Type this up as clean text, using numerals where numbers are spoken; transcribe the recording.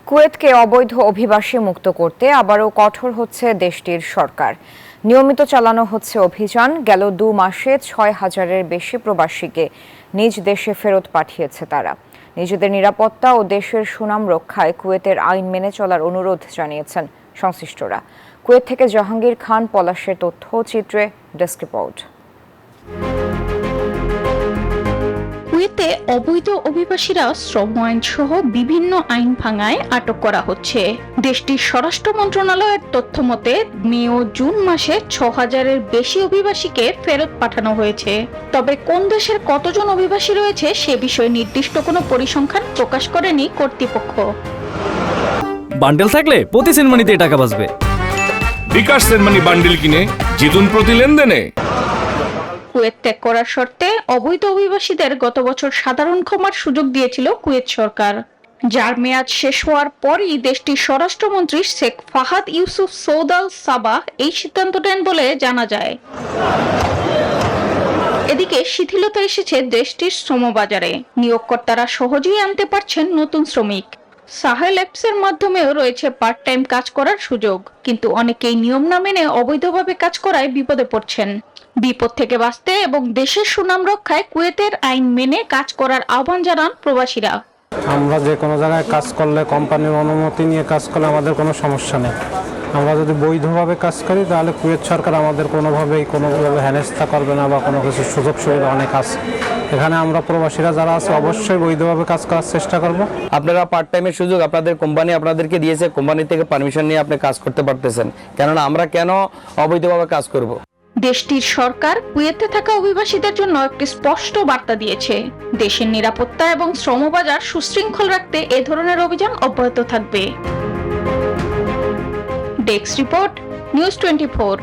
কুয়েতকে অবৈধ অভিবাসী মুক্ত করতে আবারও কঠোর হচ্ছে দেশটির সরকার। নিয়মিত চালানো হচ্ছে অভিযান। গেল 2 মাসে 6,000-এর বেশি প্রবাসীকে নিজ দেশে ফেরত পাঠিয়েছে তারা। নিজেদের নিরাপত্তা ও দেশের সুনাম রক্ষায় কুয়েতের আইন মেনে চলার অনুরোধ জানিয়েছেন সংশ্লিষ্টরা। কুয়েত থেকে জাহাঙ্গীর খান পলাশের তথ্যচিত্রে ডেস্ক রিপোর্ট। কুয়েতে অবৈধ অভিবাসীরা শ্রম আইন সহ বিভিন্ন আইন ভাঙায় আটক করা হচ্ছে। দেশটির স্বরাষ্ট্র মন্ত্রণালয়ের তথ্য মতে মে ও জুন মাসে 6,000-এর বেশি অভিবাসীকে ফেরত পাঠানো হয়েছে। তবে কোন দেশের কতজন অভিবাসী রয়েছে সে বিষয়ে নির্দিষ্ট কোনো পরিসংখ্যান প্রকাশ করেনি কর্তৃপক্ষ। বান্ডেল থাকলে প্রতি সেনমানিতে টাকা বাঁচবে। বিকাশ সেনমানি বান্ডেল কিনে জিতুন প্রতি লেনদেনে। কুয়েত ত্যাগ করার শর্তে অবৈধ অভিবাসীদের গত বছর সাধারণ ক্ষমার সুযোগ দিয়েছিল কুয়েত সরকার, যার মেয়াদ শেষ হওয়ার পরই দেশটির স্বরাষ্ট্রমন্ত্রী শেখ ফাহাদ ইউসুফ সৌদ আল সাবাহ এই সিদ্ধান্ত নেন বলে জানা যায়। এদিকে শিথিলতা এসেছে দেশটির শ্রমবাজারে। নিয়োগকর্তারা সহজেই আনতে পারছেন নতুন শ্রমিক। সাহেল অ্যাপসের মাধ্যমেও রয়েছে পার্ট টাইম কাজ করার সুযোগ, কিন্তু অনেকেই নিয়ম না মেনে অবৈধভাবে কাজ করায় বিপদে পড়ছেন। বিপদ থেকে বাঁচতে এবং দেশের সুনাম রক্ষায় কুয়েতের আইন মেনে কাজ করার আহ্বান জানান প্রবাসীরা। আমরা যে কোনো জায়গায় কাজ করলে কোম্পানির অনুমতি নিয়ে কাজ করলে আমাদের কোনো সমস্যা নেই। আমরা যদি বৈধভাবে কাজ করি তাহলে কুয়েত সরকার আমাদের কোনোভাবে হেনস্থা করবে না বা কোনো কিছু সুযোগ সুবিধা অনেক আছে। এখানে আমরা প্রবাসীরা যারা আছে অবশ্যই বৈধভাবে কাজ করার চেষ্টা করব। আপনারা পার্ট টাইমের সুযোগ আপনাদের কোম্পানি আপনাদেরকে দিয়েছে, কোম্পানি থেকে পারমিশন নিয়ে আপনি কাজ করতে পারতেছেন, কেননা আমরা কেন অবৈধভাবে কাজ করব। দেশটির সরকার কুয়েতে থাকা অভিবাসীদের জন্য একটি স্পষ্ট বার্তা দিয়েছে। দেশের নিরাপত্তা এবং শ্রমবাজার সুশৃঙ্খল রাখতে এ ধরনের অভিযান অব্যাহত থাকবে। Desk report, news 24।